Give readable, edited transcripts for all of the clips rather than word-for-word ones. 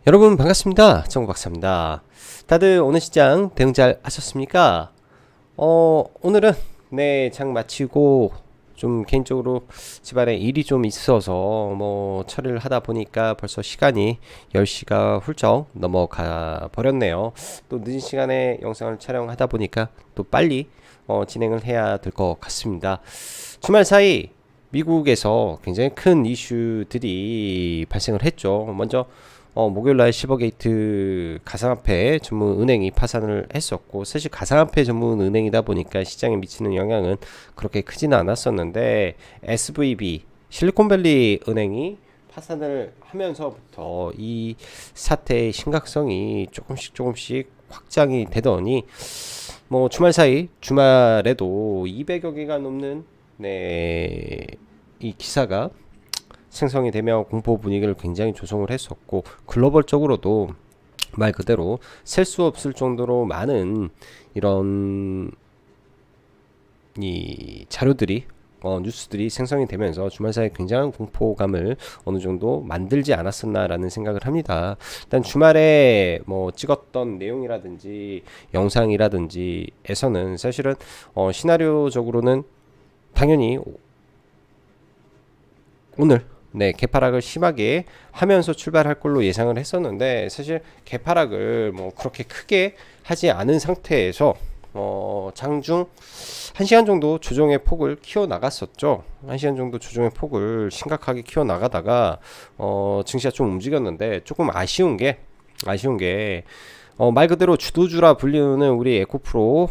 여러분 반갑습니다. 정박사입니다. 다들 오늘 시장 대응 잘 하셨습니까? 오늘은 장 마치고 좀 개인적으로 집안에 일이 좀 있어서 처리를 하다 보니까 벌써 시간이 10시가 훌쩍 넘어가 버렸네요. 또 늦은 시간에 영상을 촬영하다 보니까 또 빨리 진행을 해야 될 것 같습니다. 주말 사이 미국에서 굉장히 큰 이슈들이 발생을 했죠. 먼저 목요일날 실버게이트 가상화폐 전문 은행이 파산을 했었고, 사실 가상화폐 전문 은행이다 보니까 시장에 미치는 영향은 그렇게 크지는 않았었는데, SVB 실리콘밸리 은행이 파산을 하면서부터 이 사태의 심각성이 조금씩 확장이 되더니 주말 사이 주말에도 200여 개가 넘는 이 기사가 생성이 되며 공포 분위기를 굉장히 조성을 했었고, 글로벌적으로도 말 그대로 셀 수 없을 정도로 많은 이런 이 자료들이 뉴스들이 생성이 되면서 주말 사이에 굉장한 공포감을 어느 정도 만들지 않았었나라는 생각을 합니다. 일단 주말에 찍었던 내용이라든지 영상이라든지에서는 사실은 시나리오적으로는 당연히 오늘 개파락을 심하게 하면서 출발할 걸로 예상을 했었는데, 사실 개파락을 그렇게 크게 하지 않은 상태에서 장중 1시간 정도 조정의 폭을 키워 나갔었죠. 1시간 정도 조정의 폭을 심각하게 키워 나가다가 증시가 좀 움직였는데, 조금 아쉬운 게 말 그대로 주도주라 불리는 우리 에코프로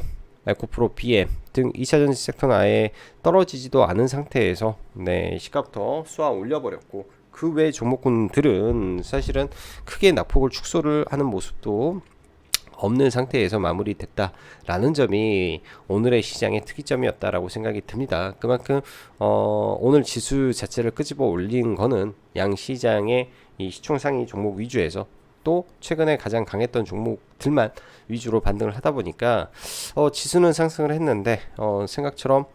BM 등 2차전지 섹터는 아예 떨어지지도 않은 상태에서 시가부터 쏘아 올려버렸고, 그 외 종목군들은 사실은 크게 낙폭을 축소를 하는 모습도 없는 상태에서 마무리됐다라는 점이 오늘의 시장의 특이점이었다라고 생각이 듭니다. 그만큼 오늘 지수 자체를 끄집어 올린 거는 양 시장의 이 시총상위 종목 위주에서 또 최근에 가장 강했던 종목들만 위주로 반등을 하다 보니까 지수는 상승을 했는데 생각처럼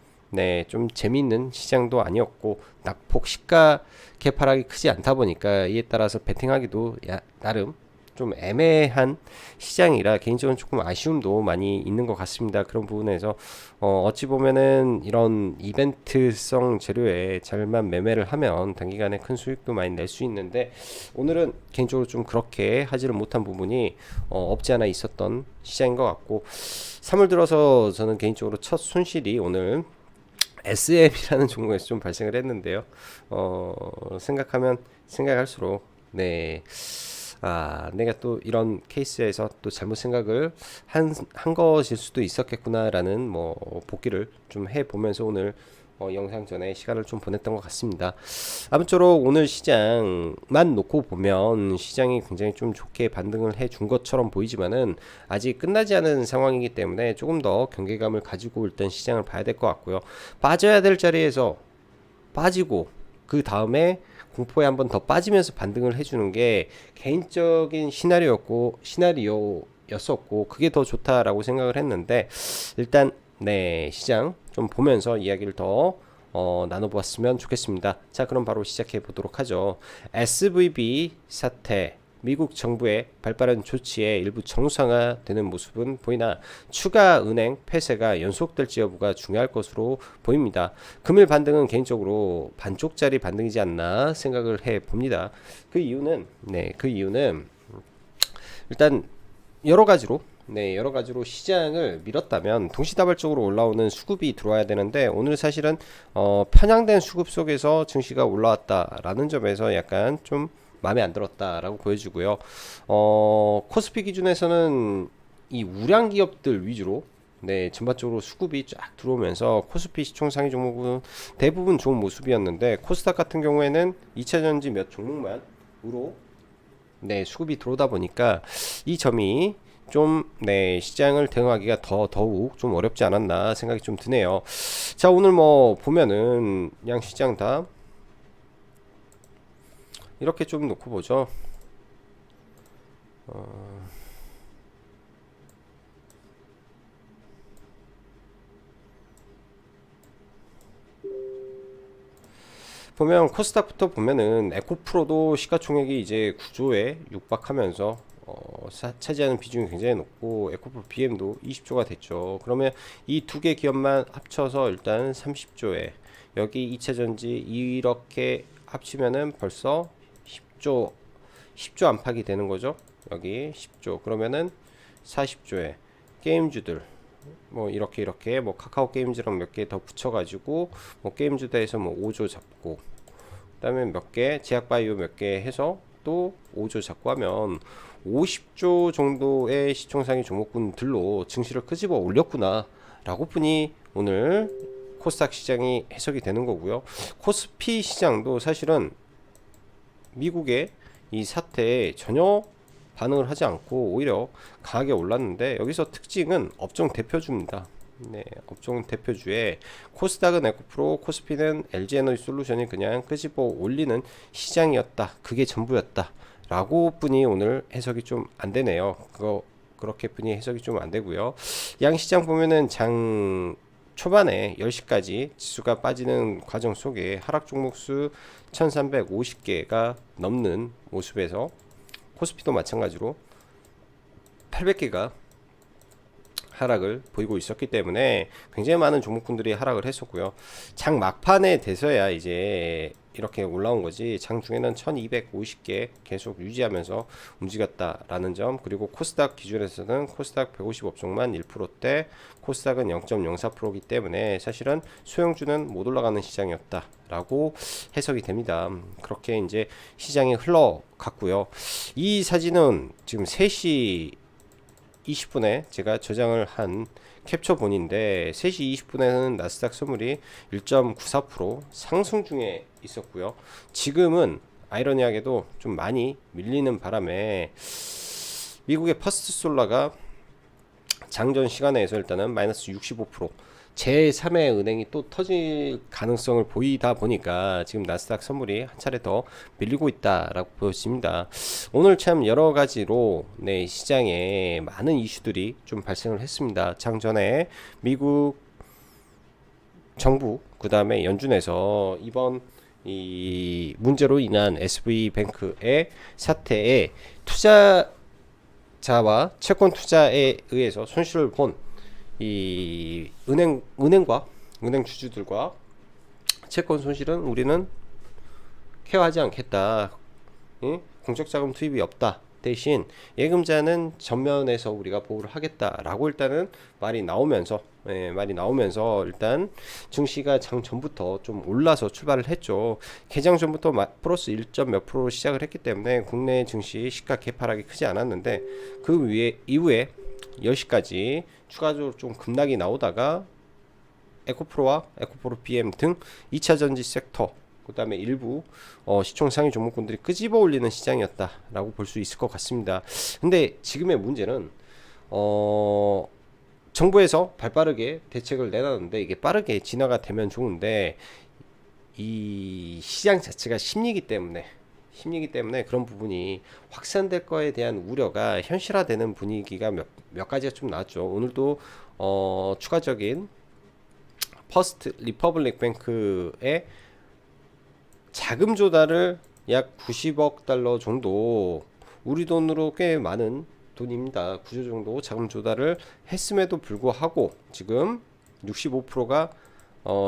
좀 재미있는 시장도 아니었고, 낙폭 시가 개파락이 크지 않다 보니까 이에 따라서 베팅하기도 나름 좀 애매한 시장이라 개인적으로 조금 아쉬움도 많이 있는 것 같습니다. 그런 부분에서 어찌 보면은 이런 이벤트성 재료에 잘만 매매를 하면 단기간에 큰 수익도 많이 낼 수 있는데, 오늘은 개인적으로 좀 그렇게 하지를 못한 부분이 없지 않아 있었던 시장인 것 같고, 3월 들어서 저는 개인적으로 첫 손실이 오늘 SM이라는 종목에서 좀 발생을 했는데요. 생각할수록 내가 또 이런 케이스에서 또 잘못 생각을 한 것일 수도 있었겠구나라는 복기를 좀 해보면서 오늘 영상 전에 시간을 좀 보냈던 것 같습니다. 아무쪼록 오늘 시장만 놓고 보면 시장이 굉장히 좀 좋게 반등을 해준 것처럼 보이지만은 아직 끝나지 않은 상황이기 때문에 조금 더 경계감을 가지고 일단 시장을 봐야 될 것 같고요. 빠져야 될 자리에서 빠지고, 그 다음에 공포에 한번 더 빠지면서 반등을 해주는 게 개인적인 시나리오였었고, 그게 더 좋다라고 생각을 했는데, 일단 시장 좀 보면서 이야기를 더 나눠보았으면 좋겠습니다. 자, 그럼 바로 시작해 보도록 하죠. SVB 사태, 미국 정부의 발빠른 조치에 일부 정상화되는 모습은 보이나 추가 은행 폐쇄가 연속될지 여부가 중요할 것으로 보입니다. 금일 반등은 개인적으로 반쪽짜리 반등이지 않나 생각을 해 봅니다. 그 이유는 일단 여러 가지로 시장을 밀었다면 동시다발적으로 올라오는 수급이 들어와야 되는데, 오늘 사실은 편향된 수급 속에서 증시가 올라왔다라는 점에서 약간 좀 마음에 안 들었다라고 보여지고요. 코스피 기준에서는 이 우량 기업들 위주로 전반적으로 수급이 쫙 들어오면서 코스피 시총 상위 종목은 대부분 좋은 모습이었는데, 코스닥 같은 경우에는 2차전지 몇 종목만으로 수급이 들어오다 보니까 이 점이 좀 시장을 대응하기가 더욱 좀 어렵지 않았나 생각이 좀 드네요. 자, 오늘 보면은 양 시장 다 이렇게 좀 놓고 보죠. 보면 코스닥부터 보면은 에코프로도 시가총액이 이제 9조에 육박하면서 차지하는 비중이 굉장히 높고 에코프로 BM도 20조가 됐죠. 그러면 이 두 개 기업만 합쳐서 일단 30조에 여기 2차전지 이렇게 합치면은 벌써 10조 안팎이 되는 거죠. 여기 10조 그러면은 40조에 게임주들 뭐 이렇게 뭐 카카오 게임즈랑 몇 개 더 붙여가지고 뭐 게임주다에서 뭐 5조 잡고 그다음에 몇 개 제약바이오 몇 개 해서 또 5조 잡고 하면 50조 정도의 시총상위 종목군들로 증시를 끄집어 올렸구나 라고 보니 오늘 코스닥 시장이 해석이 되는 거고요. 코스피 시장도 사실은 미국의 이 사태에 전혀 반응을 하지 않고 오히려 강하게 올랐는데 여기서 특징은 업종 대표주입니다. 네, 업종 대표주에 코스닥은 에코프로, 코스피는 LG에너지솔루션이 그냥 끄집어 올리는 시장이었다. 그게 전부였다. 라고 뿐이 오늘 해석이 좀 안 되네요. 그렇게 뿐이 해석이 좀 안 되고요. 양시장 보면은 장 초반에 10시까지 지수가 빠지는 과정 속에 하락 종목 수 1350개가 넘는 모습에서 코스피도 마찬가지로 800개가 하락을 보이고 있었기 때문에 굉장히 많은 종목군들이 하락을 했었고요. 장 막판에 돼서야 이제 이렇게 올라온 거지 장 중에는 1250개 계속 유지하면서 움직였다라는 점, 그리고 코스닥 기준에서는 코스닥 150 업종만 1%대, 코스닥은 0.04%이기 때문에 사실은 소형주는 못 올라가는 시장이었다라고 해석이 됩니다. 그렇게 이제 시장이 흘러갔고요. 이 사진은 지금 3시 20분에 제가 저장을 한 캡처본인데 3시 20분에는 나스닥 선물이 1.94% 상승 중에 있었고요. 지금은 아이러니하게도 좀 많이 밀리는 바람에 미국의 퍼스트솔라가 장전 시간에서 일단은 마이너스 65% 제3의 은행이 또 터질 가능성을 보이다 보니까 지금 나스닥 선물이 한 차례 더 밀리고 있다라고 보여집니다. 오늘 참 여러 가지로 네, 시장에 많은 이슈들이 좀 발생을 했습니다. 장전에 미국 정부 그 다음에 연준에서 이번 이 문제로 인한 SV뱅크의 사태에 투자자와 채권 투자에 의해서 손실을 본 이 은행과 은행 주주들과 채권 손실은 우리는 케어하지 않겠다. 공적 자금 투입이 없다. 대신 예금자는 전면에서 우리가 보호를 하겠다라고 일단은 말이 나오면서 일단 증시가 장 전부터 좀 올라서 출발을 했죠. 개장 전부터 플러스 1점 몇 프로 시작을 했기 때문에 국내 증시 시가 개파락이 크지 않았는데 그 이후에 10시까지 추가적으로 좀 급락이 나오다가 에코프로와 에코프로 BM 등 2차 전지 섹터 그 다음에 일부 시총 상위 종목군들이 끄집어 올리는 시장이었다라고 볼 수 있을 것 같습니다. 근데 지금의 문제는 정부에서 발빠르게 대책을 내놨는데 이게 빠르게 진화가 되면 좋은데 이 시장 자체가 심리기 때문에 그런 부분이 확산될 거에 대한 우려가 현실화되는 분위기가 몇 가지가 좀 나왔죠. 오늘도 추가적인 퍼스트 리퍼블릭 뱅크의 자금 조달을 약 90억 달러 정도, 우리 돈으로 꽤 많은 돈입니다. 9조 정도 자금 조달을 했음에도 불구하고 지금 65%가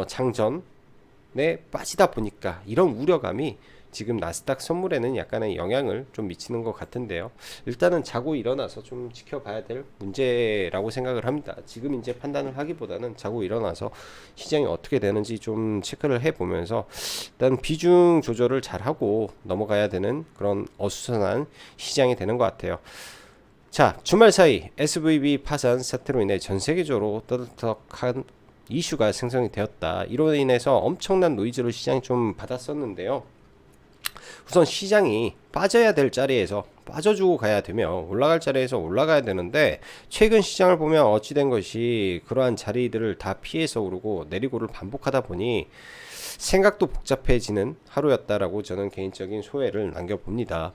장전에 빠지다 보니까 이런 우려감이 지금 나스닥 선물에는 약간의 영향을 좀 미치는 것 같은데요. 일단은 자고 일어나서 좀 지켜봐야 될 문제라고 생각을 합니다. 지금 이제 판단을 하기보다는 자고 일어나서 시장이 어떻게 되는지 좀 체크를 해보면서 일단 비중 조절을 잘하고 넘어가야 되는 그런 어수선한 시장이 되는 것 같아요. 자, 주말 사이 SVB 파산 사태로 인해 전 세계적으로 떠들썩한 이슈가 생성이 되었다. 이로 인해서 엄청난 노이즈를 시장이 좀 받았었는데요. 우선 시장이 빠져야 될 자리에서 빠져주고 가야 되며 올라갈 자리에서 올라가야 되는데 최근 시장을 보면 어찌된 것이 그러한 자리들을 다 피해서 오르고 내리고를 반복하다 보니 생각도 복잡해지는 하루였다라고 저는 개인적인 소회를 남겨봅니다.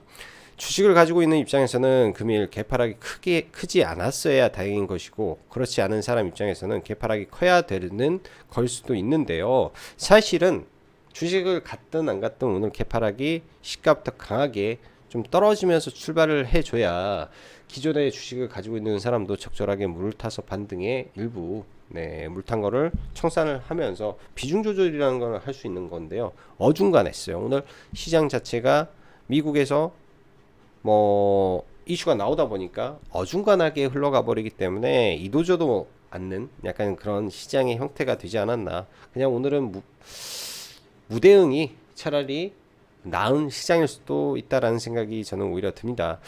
주식을 가지고 있는 입장에서는 금일 개파락이 크지 않았어야 다행인 것이고 그렇지 않은 사람 입장에서는 개파락이 커야 되는 걸 수도 있는데요. 사실은 주식을 갔든 안 갔든 오늘 개파락이 시가부터 강하게 좀 떨어지면서 출발을 해줘야 기존의 주식을 가지고 있는 사람도 적절하게 물을 타서 반등의 일부 물탄 거를 청산을 하면서 비중 조절이라는 걸 할 수 있는 건데요. 어중간했어요. 오늘 시장 자체가 미국에서 뭐 이슈가 나오다 보니까 어중간하게 흘러가 버리기 때문에 이도저도 않는 약간 그런 시장의 형태가 되지 않았나. 그냥 오늘은 무대응이 차라리 나은 시장일 수도 있다라는 생각이 저는 오히려 듭니다.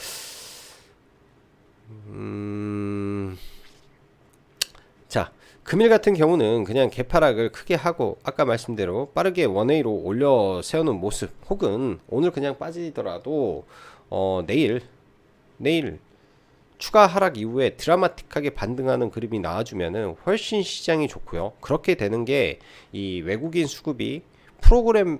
자, 금일 같은 경우는 그냥 개파락을 크게 하고 아까 말씀대로 빠르게 원웨이로 올려 세우는 모습, 혹은 오늘 그냥 빠지더라도 내일 추가 하락 이후에 드라마틱하게 반등하는 그림이 나와주면은 훨씬 시장이 좋고요. 그렇게 되는 게 이 외국인 수급이 프로그램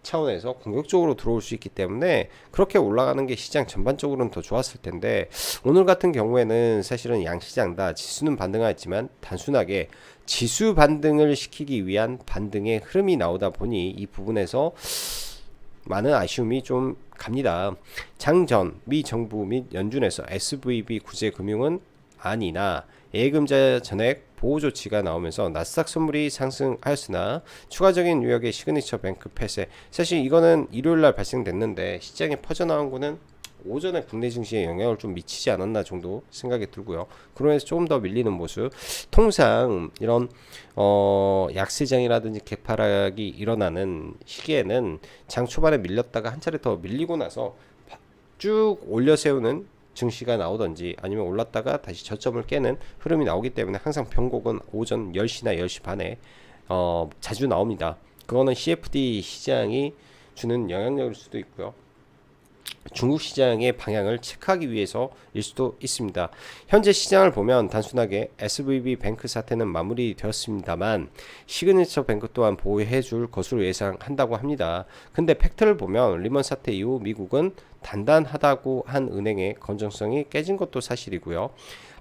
차원에서 공격적으로 들어올 수 있기 때문에 그렇게 올라가는 게 시장 전반적으로는 더 좋았을 텐데, 오늘 같은 경우에는 사실은 양시장 다 지수는 반등하였지만 단순하게 지수 반등을 시키기 위한 반등의 흐름이 나오다 보니 이 부분에서 많은 아쉬움이 좀 갑니다. 장전 미 정부 및 연준에서 SVB 구제금융은 아니나 예금자 전액 보호 조치가 나오면서 나스닥 선물이 상승하였으나 추가적인 뉴욕의 시그니처 뱅크 폐쇄, 사실 이거는 일요일날 발생됐는데 시장에 퍼져나온 거는 오전에 국내 증시에 영향을 좀 미치지 않았나 정도 생각이 들고요. 그러면서 조금 더 밀리는 모습. 통상 이런 약세장이라든지 개파락이 일어나는 시기에는 장 초반에 밀렸다가 한 차례 더 밀리고 나서 쭉 올려 세우는 증시가 나오던지 아니면 올랐다가 다시 저점을 깨는 흐름이 나오기 때문에 항상 변곡은 오전 10시나 10시 반에 자주 나옵니다. 그거는 CFD 시장이 주는 영향력일 수도 있고요. 중국 시장의 방향을 체크하기 위해서일 수도 있습니다. 현재 시장을 보면 단순하게 SVB 뱅크 사태는 마무리되었습니다만 시그니처 뱅크 또한 보호해줄 것으로 예상한다고 합니다. 근데 팩트를 보면 리먼 사태 이후 미국은 단단하다고 한 은행의 건전성이 깨진 것도 사실이고요.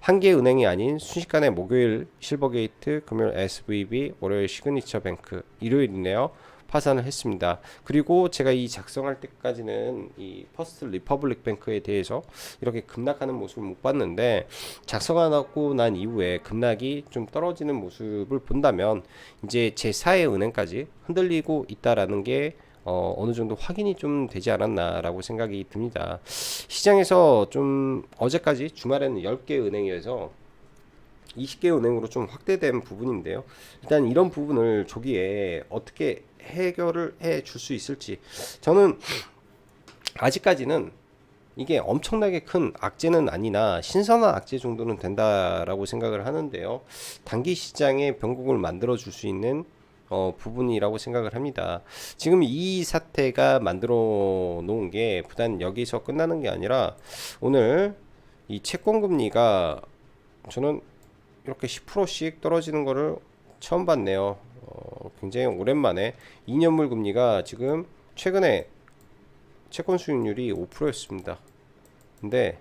한 개 은행이 아닌 순식간에 목요일 실버게이트, 금요일 SVB, 월요일 시그니처 뱅크, 일요일이네요. 파산을 했습니다. 그리고 제가 이 작성할 때까지는 이 퍼스트 리퍼블릭 뱅크에 대해서 이렇게 급락하는 모습을 못 봤는데, 작성하고 난 이후에 급락이 좀 떨어지는 모습을 본다면 이제 제4의 은행까지 흔들리고 있다라는 게 어느 정도 확인이 좀 되지 않았나라고 생각이 듭니다. 시장에서 좀 어제까지 주말에는 10개 은행이어서 20개 은행으로 좀 확대된 부분인데요. 일단 이런 부분을 조기에 어떻게 해결을 해 줄 수 있을지, 저는 아직까지는 이게 엄청나게 큰 악재는 아니나 신선한 악재 정도는 된다라고 생각을 하는데요. 단기 시장에 변곡을 만들어 줄 수 있는 부분이라고 생각을 합니다. 지금 이 사태가 만들어 놓은 게 부단 여기서 끝나는 게 아니라 오늘 이 채권 금리가 저는 이렇게 10%씩 떨어지는 거를 처음 봤네요. 굉장히 오랜만에 2년물 금리가 지금 최근에 채권 수익률이 5%였습니다. 근데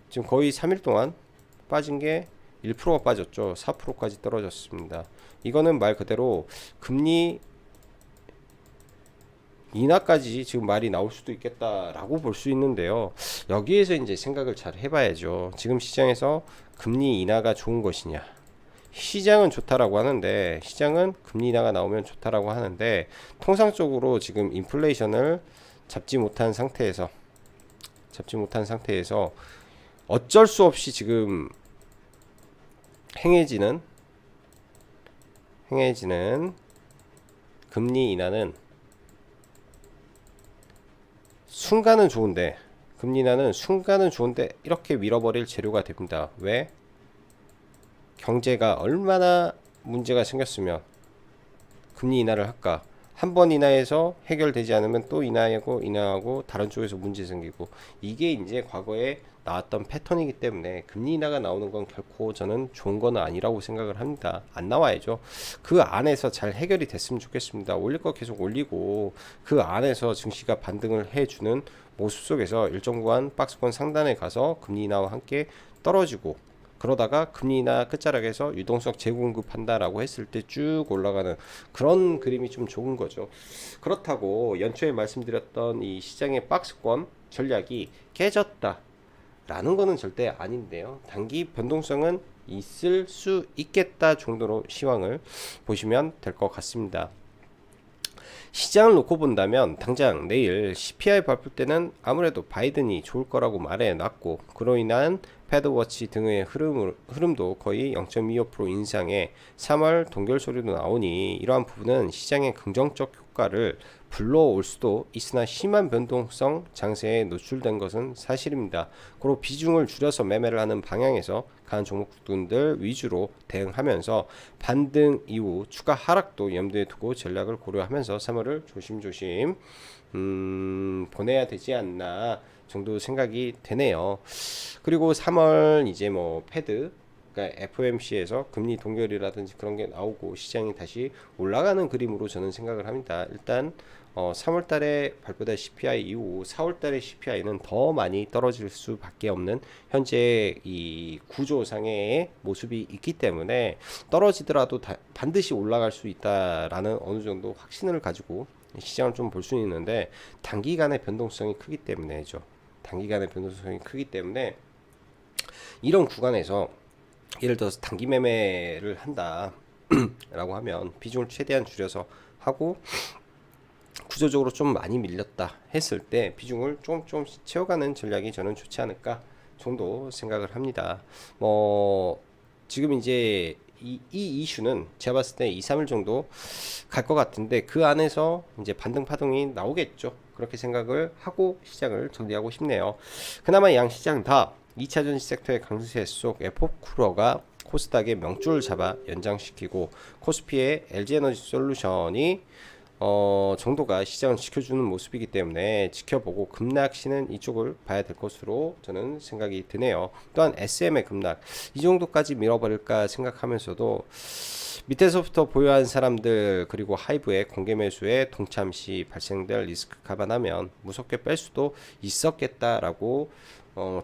지금 거의 3일 동안 빠진 게 1%가 빠졌죠. 4%까지 떨어졌습니다. 이거는 말 그대로 금리 인하까지 지금 말이 나올 수도 있겠다라고 볼 수 있는데요. 여기에서 이제 생각을 잘 해봐야죠. 지금 시장에서 금리 인하가 좋은 것이냐? 시장은 좋다라고 하는데, 시장은 금리 인하가 나오면 좋다라고 하는데, 통상적으로 지금 인플레이션을 잡지 못한 상태에서 어쩔 수 없이 지금 행해지는 금리 인하는 순간은 좋은데, 금리 인하는 순간은 좋은데 이렇게 밀어버릴 재료가 됩니다. 왜? 경제가 얼마나 문제가 생겼으면 금리 인하를 할까? 한 번 인하해서 해결되지 않으면 또 인하하고 다른 쪽에서 문제 생기고, 이게 이제 과거에 나왔던 패턴이기 때문에 금리 인하가 나오는 건 결코 저는 좋은 건 아니라고 생각을 합니다. 안 나와야죠. 그 안에서 잘 해결이 됐으면 좋겠습니다. 올릴 거 계속 올리고 그 안에서 증시가 반등을 해주는 모습 속에서 일정 구간 박스권 상단에 가서 금리 인하와 함께 떨어지고 그러다가 금리나 끝자락에서 유동성 재공급한다라고 했을 때 쭉 올라가는 그런 그림이 좀 좋은 거죠. 그렇다고 연초에 말씀드렸던 이 시장의 박스권 전략이 깨졌다 라는 거는 절대 아닌데요. 단기 변동성은 있을 수 있겠다 정도로 시황을 보시면 될 것 같습니다. 시장을 놓고 본다면 당장 내일 CPI 발표 때는 아무래도 바이든이 좋을 거라고 말해놨고, 그로 인한 패드워치 등의 흐름도 거의 0.25% 인상에 3월 동결 소리도 나오니 이러한 부분은 시장의 긍정적 효과를 불러올 수도 있으나 심한 변동성 장세에 노출된 것은 사실입니다. 그리고 비중을 줄여서 매매를 하는 방향에서 강한 종목군들 위주로 대응하면서 반등 이후 추가 하락도 염두에 두고 전략을 고려하면서 3월을 조심조심 보내야 되지 않나 정도 생각이 되네요. 그리고 3월 이제 뭐 패드, 그러니까 FOMC에서 금리 동결이라든지 그런 게 나오고 시장이 다시 올라가는 그림으로 저는 생각을 합니다. 일단 3월 달에 발표된 CPI 이후 4월 달의 CPI는 더 많이 떨어질 수밖에 없는 현재 이 구조상의 모습이 있기 때문에 떨어지더라도 반드시 올라갈 수 있다라는 어느 정도 확신을 가지고 시장을 좀 볼 수 있는데, 단기간의 변동성이 크기 때문에죠. 단기간의 변동성이 크기 때문에 이런 구간에서 예를 들어서 단기 매매를 한다 라고 하면 비중을 최대한 줄여서 하고, 구조적으로 좀 많이 밀렸다 했을 때 비중을 조금씩 채워가는 전략이 저는 좋지 않을까 정도 생각을 합니다. 뭐 지금 이제 이 이슈는 제가 봤을 때 2, 3일 정도 갈 것 같은데, 그 안에서 이제 반등 파동이 나오겠죠. 그렇게 생각을 하고 시장을 정리하고 싶네요. 그나마 양 시장 다 2차 전지 섹터의 강세 속 에포쿠러가 코스닥의 명줄을 잡아 연장시키고, 코스피의 LG에너지솔루션이 정도가 시장을 지켜주는 모습이기 때문에 지켜보고 급락시는 이쪽을 봐야 될 것으로 저는 생각이 드네요. 또한 SM의 급락 이 정도까지 밀어버릴까 생각하면서도 밑에서부터 보유한 사람들 그리고 하이브의 공개 매수에 동참 시 발생될 리스크 감안하면 무섭게 뺄 수도 있었겠다라고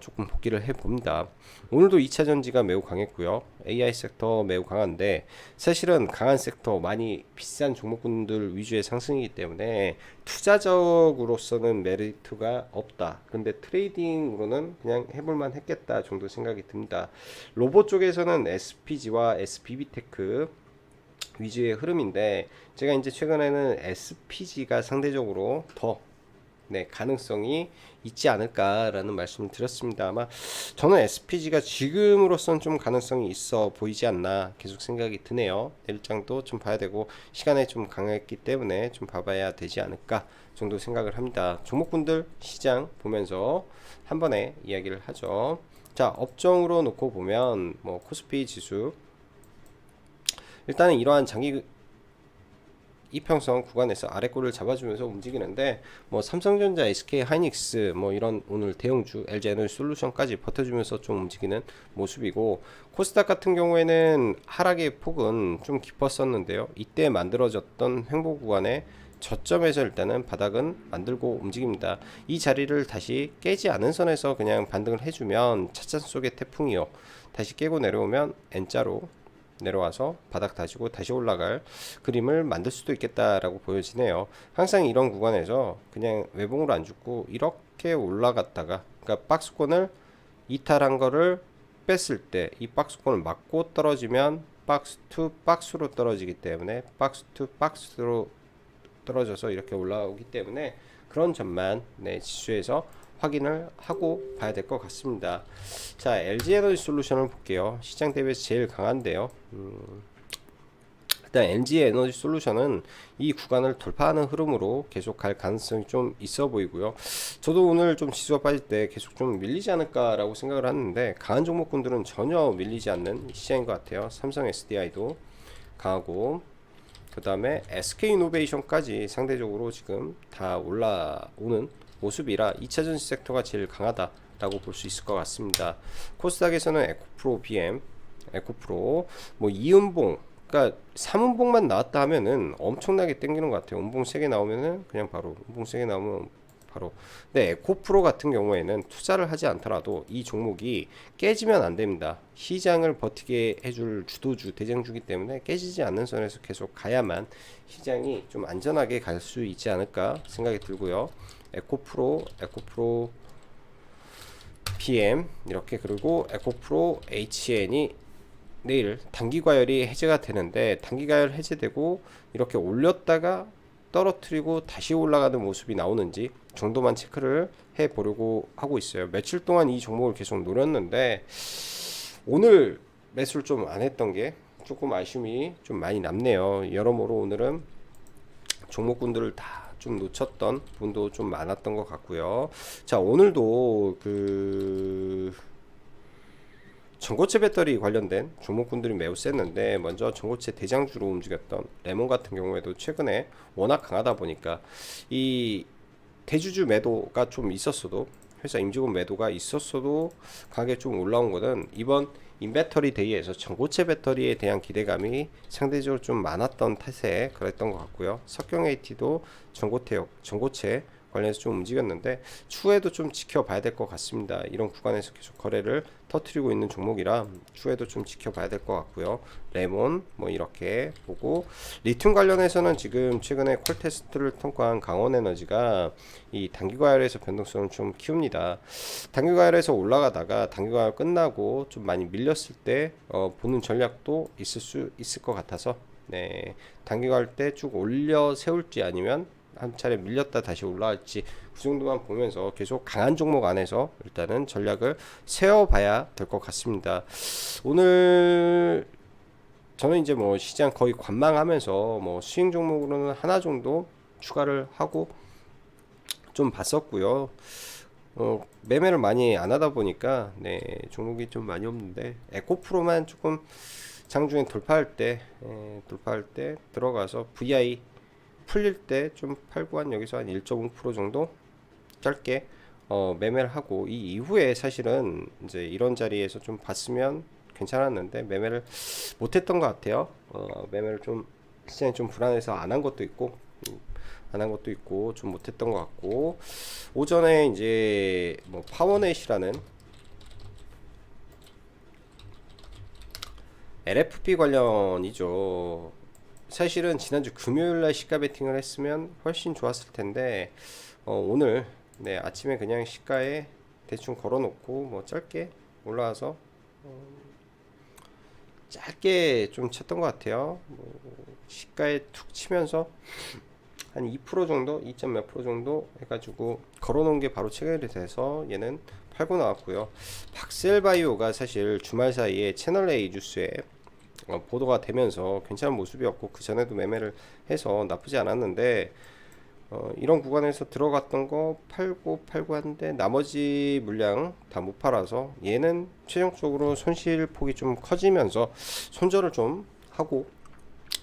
조금 복귀를 해봅니다. 오늘도 2차 전지가 매우 강했고요. AI 섹터 매우 강한데, 사실은 강한 섹터 많이 비싼 종목군들 위주의 상승이기 때문에 투자적으로서는 메리트가 없다. 근데 트레이딩으로는 그냥 해볼만 했겠다 정도 생각이 듭니다. 로봇 쪽에서는 SPG와 SBB테크 위주의 흐름인데, 제가 이제 최근에는 SPG가 상대적으로 더 가능성이 있지 않을까라는 말씀을 드렸습니다. 아마 저는 SPG가 지금으로선 좀 가능성이 있어 보이지 않나 계속 생각이 드네요. 내일장도 좀 봐야 되고 시간에 좀 강했기 때문에 좀 봐봐야 되지 않을까 정도 생각을 합니다. 종목군들 시장 보면서 한 번에 이야기를 하죠. 자, 업종으로 놓고 보면 뭐 코스피 지수 일단은 이러한 장기 이평선 구간에서 아래골을 잡아주면서 움직이는데, 뭐 삼성전자, SK 하이닉스 뭐 이런 오늘 대형주 LG에너지솔루션까지 버텨주면서 좀 움직이는 모습이고, 코스닥 같은 경우에는 하락의 폭은 좀 깊었었는데요. 이때 만들어졌던 횡보 구간에 저점에서 일단은 바닥은 만들고 움직입니다. 이 자리를 다시 깨지 않은 선에서 그냥 반등을 해주면 차찬 속의 태풍이요, 다시 깨고 내려오면 N자로 내려와서 바닥 다지고 다시 올라갈 그림을 만들 수도 있겠다라고 보여지네요. 항상 이런 구간에서 그냥 외봉으로 안 죽고 이렇게 올라갔다가, 그러니까 박스권을 이탈한 거를 뺐을 때 이 박스권을 맞고 떨어지면 박스 투 박스로 떨어지기 때문에 박스 투 박스로 떨어져서 이렇게 올라오기 때문에 그런 점만 지수에서 확인을 하고 봐야 될 것 같습니다. 자, LG에너지솔루션을 볼게요. 시장 대비해서 제일 강한데요. 일단 LG에너지솔루션은 이 구간을 돌파하는 흐름으로 계속 갈 가능성이 좀 있어 보이고요. 저도 오늘 좀 지수가 빠질 때 계속 좀 밀리지 않을까라고 생각을 하는데, 강한 종목군들은 전혀 밀리지 않는 시장인 것 같아요. 삼성 SDI도 강하고, 그 다음에 SK이노베이션까지 상대적으로 지금 다 올라오는 모습이라 2차 전지 섹터가 제일 강하다라고 볼 수 있을 것 같습니다. 코스닥에서는 에코프로 BM, 에코프로, 뭐 이은봉, 그러니까 3은봉만 나왔다 하면은 엄청나게 땡기는 것 같아요. 은봉 3개 나오면은 그냥 바로 은봉 3개 나오면 바로. 근데 에코프로 같은 경우에는 투자를 하지 않더라도 이 종목이 깨지면 안 됩니다. 시장을 버티게 해줄 주도주, 대장주기 때문에 깨지지 않는 선에서 계속 가야만 시장이 좀 안전하게 갈 수 있지 않을까 생각이 들고요. 에코프로 PM 이렇게, 그리고 에코프로 HN이 내일 단기과열이 해제가 되는데, 단기과열 해제되고 이렇게 올렸다가 떨어뜨리고 다시 올라가는 모습이 나오는지 정도만 체크를 해 보려고 하고 있어요. 며칠 동안 이 종목을 계속 노렸는데 오늘 매수를 좀 안 했던 게 조금 아쉬움이 좀 많이 남네요. 여러모로 오늘은 종목군들을 다 좀 놓쳤던 분도 좀 많았던 것 같고요. 자, 오늘도 전고체 배터리 관련된 종목군들이 매우 셌는데, 먼저 전고체 대장주로 움직였던 레몬 같은 경우에도 최근에 워낙 강하다 보니까 이 대주주 매도가 좀 있었어도, 회사 임직원 매도가 있었어도 가격이 좀 올라온 거는 이번 인배터리 데이에서 전고체 배터리에 대한 기대감이 상대적으로 좀 많았던 탓에 그랬던 것 같고요. 석경 AT도 전고체 관련해서 좀 움직였는데 추후에도 좀 지켜봐야 될 것 같습니다. 이런 구간에서 계속 거래를 터트리고 있는 종목이라 추후에도 좀 지켜봐야 될 것 같고요. 레몬 뭐 이렇게 보고, 리튬 관련해서는 지금 최근에 콜테스트를 통과한 강원에너지가 이 단기과열에서 변동성을 좀 키웁니다. 단기과열에서 올라가다가 단기과열 끝나고 좀 많이 밀렸을 때 보는 전략도 있을 수 있을 것 같아서, 네, 단기과열 때 쭉 올려 세울지 아니면 한 차례 밀렸다 다시 올라갈지 그 정도만 보면서 계속 강한 종목 안에서 일단은 전략을 세워봐야 될 것 같습니다. 오늘 저는 이제 뭐 시장 거의 관망하면서 뭐 수익 종목으로는 하나 정도 추가를 하고 좀 봤었고요. 매매를 많이 안 하다 보니까 네, 종목이 좀 많이 없는데 에코프로만 조금 장중에 돌파할 때 들어가서 VI 풀릴 때 좀 팔고, 한 여기서 한 1.5% 정도 짧게 매매를 하고, 이 이후에 사실은 이제 이런 자리에서 좀 봤으면 괜찮았는데 매매를 못했던 것 같아요. 매매를 좀 시장이 좀 불안해서 안 한 것도 있고 좀 못했던 것 같고, 오전에 이제 뭐 파워넷이라는 LFP 관련이죠. 사실은 지난주 금요일날 시가 베팅을 했으면 훨씬 좋았을 텐데 오늘 네, 아침에 그냥 시가에 대충 걸어놓고 뭐 짧게 올라와서 짧게 좀 쳤던 것 같아요. 뭐 시가에 툭 치면서 한 2% 정도, 2점 몇 프로 정도 해가지고 걸어놓은 게 바로 체결이 돼서 얘는 팔고 나왔고요. 박셀바이오가 사실 주말 사이에 채널 A 뉴스에 보도가 되면서 괜찮은 모습이었고, 그 전에도 매매를 해서 나쁘지 않았는데 이런 구간에서 들어갔던 거 팔고 하는데 나머지 물량 다 못 팔아서 얘는 최종적으로 손실 폭이 좀 커지면서 손절을 좀 하고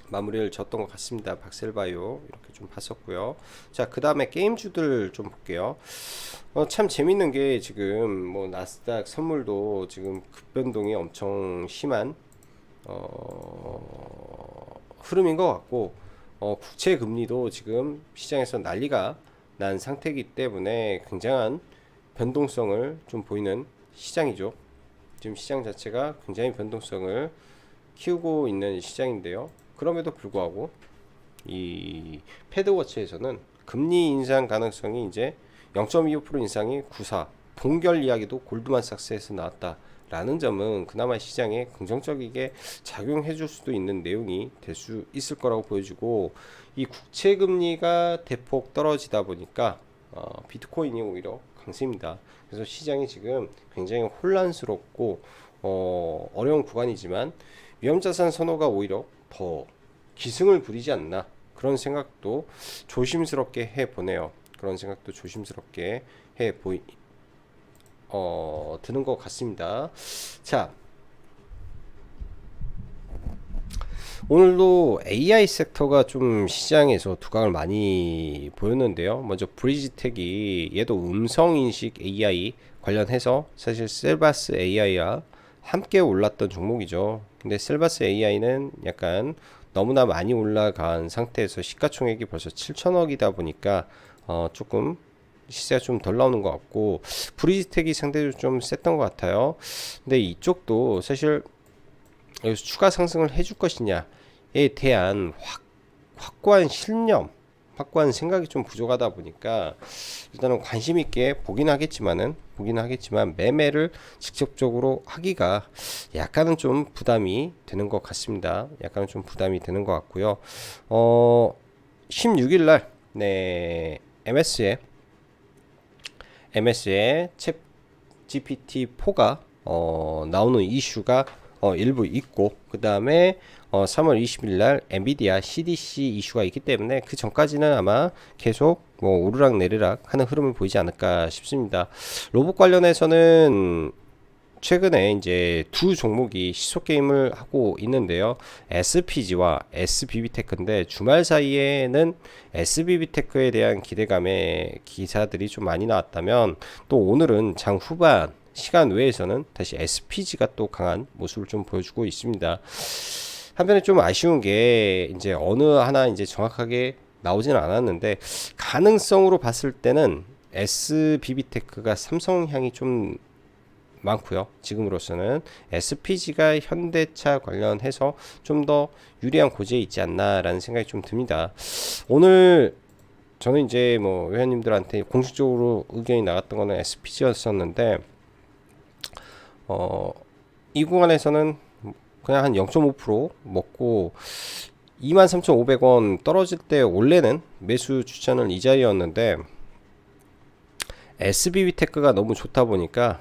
마무리를 졌던 것 같습니다. 박셀바이오 이렇게 좀 봤었고요. 자, 그 다음에 게임주들 좀 볼게요. 참 재밌는 게 지금 뭐 나스닥 선물도 지금 급변동이 엄청 심한 흐름인 것 같고, 국채 금리도 지금 시장에서 난리가 난 상태이기 때문에 굉장한 변동성을 좀 보이는 시장이죠. 지금 시장 자체가 굉장히 변동성을 키우고 있는 시장인데요. 그럼에도 불구하고 이 패드워치에서는 금리 인상 가능성이 이제 0.25% 인상이 94 동결 이야기도 골드만삭스에서 나왔다 라는 점은 그나마 시장에 긍정적이게 작용해 줄 수도 있는 내용이 될 수 있을 거라고 보여지고, 이 국채 금리가 대폭 떨어지다 보니까 비트코인이 오히려 강세입니다. 그래서 시장이 지금 굉장히 혼란스럽고 어려운 구간이지만 위험자산 선호가 오히려 더 기승을 부리지 않나, 그런 생각도 조심스럽게 해보네요. 그런 생각도 조심스럽게 드는 것 같습니다. 자, 오늘도 AI 섹터가 좀 시장에서 두각을 많이 보였는데요. 먼저 브리지텍이, 얘도 음성인식 AI 관련해서 사실 셀바스 AI와 함께 올랐던 종목이죠. 근데 셀바스 AI는 약간 너무나 많이 올라간 상태에서 시가총액이 벌써 7천억이다 보니까 조금 시세가 좀 덜 나오는 것 같고, 브리지텍이 상대적으로 좀 셌던 것 같아요. 근데 이쪽도 사실 여기서 추가 상승을 해줄 것이냐에 대한 확고한 신념, 확고한 생각이 좀 부족하다 보니까 일단은 관심 있게 보긴 하겠지만 매매를 직접적으로 하기가 약간은 좀 부담이 되는 것 같습니다. 약간은 좀 부담이 되는 것 같고요. 16일 날 네, MS에 챗 GPT-4가 나오는 이슈가 일부 있고, 그 다음에 3월 20일 날 엔비디아 CDC 이슈가 있기 때문에 그 전까지는 아마 계속 뭐 오르락 내리락 하는 흐름을 보이지 않을까 싶습니다. 로봇 관련해서는 최근에 이제 두 종목이 시속 게임을 하고 있는데요. SPG와 SBB테크인데 주말 사이에는 SBB테크에 대한 기대감의 기사들이 좀 많이 나왔다면, 또 오늘은 장 후반 시간 외에서는 다시 SPG가 또 강한 모습을 좀 보여주고 있습니다. 한편에 좀 아쉬운 게 이제 어느 하나 이제 정확하게 나오지는 않았는데, 가능성으로 봤을 때는 SBB테크가 삼성향이 좀 많고요. 지금으로서는 SPG가 현대차 관련해서 좀 더 유리한 고지에 있지 않나라는 생각이 좀 듭니다. 오늘 저는 이제 뭐 회원님들한테 공식적으로 의견이 나갔던 거는 SPG였었는데, 이 구간에서는 그냥 한 0.5% 먹고 23,500원 떨어질 때 원래는 매수 추천은 이 자리였는데, SBB테크가 너무 좋다 보니까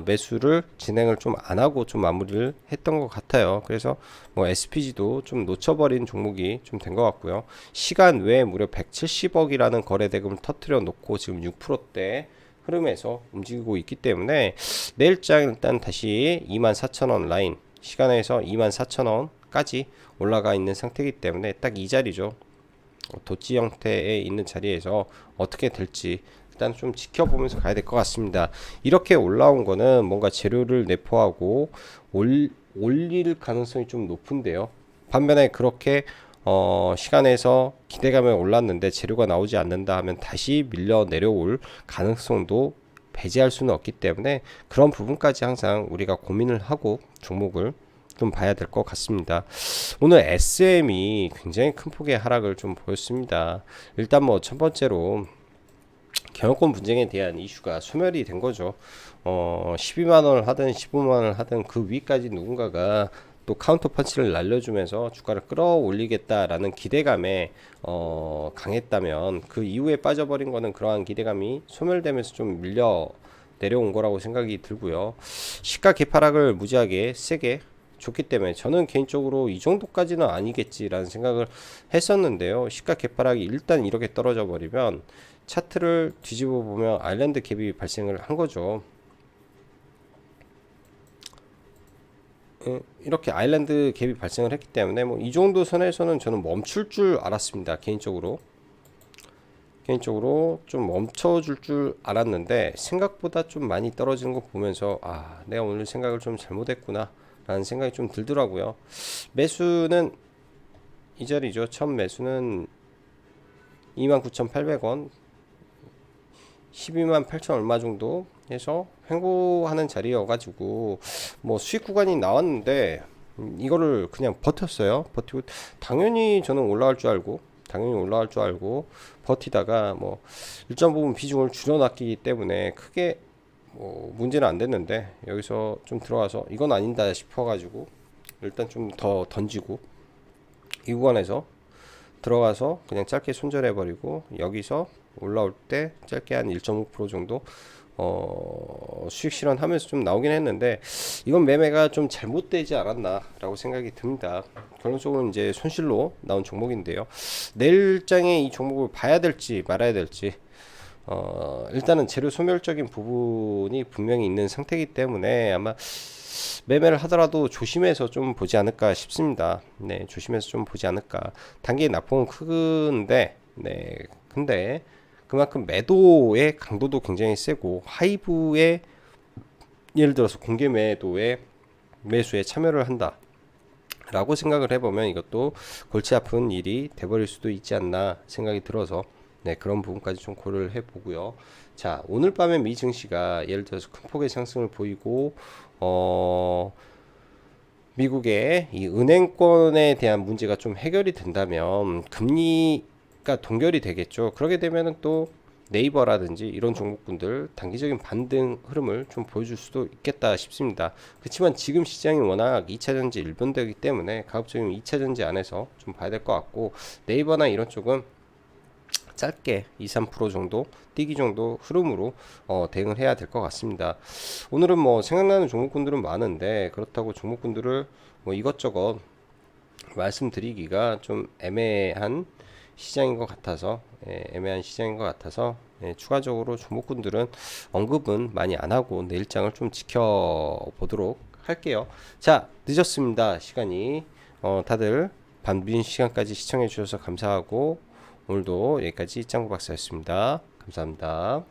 매수를 진행을 좀 안 하고 좀 마무리를 했던 것 같아요. 그래서 뭐 SPG도 좀 놓쳐버린 종목이 좀 된 것 같고요. 시간 외에 무려 170억이라는 거래 대금을 터트려 놓고 지금 6%대 흐름에서 움직이고 있기 때문에 내일장 일단 다시 24,000원 라인 시간에서 24,000원까지 올라가 있는 상태이기 때문에 딱 이 자리죠. 도치 형태에 있는 자리에서 어떻게 될지 일단 좀 지켜보면서 가야 될 것 같습니다. 이렇게 올라온 거는 뭔가 재료를 내포하고 올릴 가능성이 좀 높은데요. 반면에 그렇게 시간에서 기대감이 올랐는데 재료가 나오지 않는다 하면 다시 밀려 내려올 가능성도 배제할 수는 없기 때문에 그런 부분까지 항상 우리가 고민을 하고 종목을 좀 봐야 될 것 같습니다. 오늘 SM이 굉장히 큰 폭의 하락을 좀 보였습니다. 일단 뭐 첫 번째로 경영권 분쟁에 대한 이슈가 소멸이 된 거죠. 12만원을 하든 15만원을 하든 그 위까지 누군가가 또 카운터 펀치를 날려주면서 주가를 끌어올리겠다라는 기대감에 강했다면, 그 이후에 빠져버린 거는 그러한 기대감이 소멸되면서 좀 밀려 내려온 거라고 생각이 들고요. 시가 개파락을 무지하게 세게 좋기 때문에 저는 개인적으로 이 정도까지는 아니겠지라는 생각을 했었는데요. 시가 개파락이 일단 이렇게 떨어져 버리면 차트를 뒤집어 보면 아일랜드 갭이 발생을 한 거죠. 이렇게 아일랜드 갭이 발생을 했기 때문에 뭐 이 정도 선에서는 저는 멈출 줄 알았습니다. 개인적으로 좀 멈춰줄 줄 알았는데, 생각보다 좀 많이 떨어지는 거 보면서 내가 오늘 생각을 좀 잘못했구나 라는 생각이 좀 들더라고요. 매수는 이 자리죠. 첫 매수는 29,800원 12만 8천 얼마 정도 해서 횡보하는 자리여가지고 뭐 수익 구간이 나왔는데, 이거를 그냥 버텼어요. 버티고 당연히 저는 올라갈 줄 알고 버티다가 뭐 일정 부분 비중을 줄여놨기 때문에 크게 뭐 문제는 안 됐는데, 여기서 좀 들어와서 이건 아닌다 싶어가지고 일단 좀 더 던지고 이 구간에서 들어가서 그냥 짧게 손절해버리고, 여기서 올라올 때 짧게 한 1.5% 정도 수익 실현하면서 좀 나오긴 했는데, 이건 매매가 좀 잘못되지 않았나 라고 생각이 듭니다. 결론적으로 이제 손실로 나온 종목인데요. 내일장에 이 종목을 봐야 될지 말아야 될지, 일단은 재료 소멸적인 부분이 분명히 있는 상태이기 때문에 아마 매매를 하더라도 조심해서 좀 보지 않을까 싶습니다. 네, 조심해서 좀 보지 않을까. 단기 낙폭은 큰데, 네, 근데 그만큼 매도의 강도도 굉장히 세고, 하이브의 예를 들어서 공개 매도에 매수에 참여를 한다 라고 생각을 해보면 이것도 골치 아픈 일이 돼버릴 수도 있지 않나 생각이 들어서 네, 그런 부분까지 좀 고려를 해보고요. 자, 오늘 밤에 미 증시가 예를 들어서 큰 폭의 상승을 보이고 미국의 이 은행권에 대한 문제가 좀 해결이 된다면 금리가 동결이 되겠죠. 그렇게 되면은 또 네이버라든지 이런 종목군들 단기적인 반등 흐름을 좀 보여줄 수도 있겠다 싶습니다. 그렇지만 지금 시장이 워낙 2차전지 일분되기 때문에 가급적이면 2차전지 안에서 좀 봐야 될 것 같고, 네이버나 이런 쪽은 짧게 2, 3% 정도 뛰기 정도 흐름으로 대응을 해야 될 것 같습니다. 오늘은 뭐 생각나는 종목군들은 많은데 그렇다고 종목군들을 뭐 이것저것 말씀드리기가 좀 애매한 시장인 것 같아서 애매한 시장인 것 같아서 추가적으로 종목군들은 언급은 많이 안 하고 내일장을 좀 지켜보도록 할게요. 자, 늦었습니다. 시간이 다들 밤빈 시간까지 시청해 주셔서 감사하고 오늘도 여기까지 짱구 박사였습니다. 감사합니다.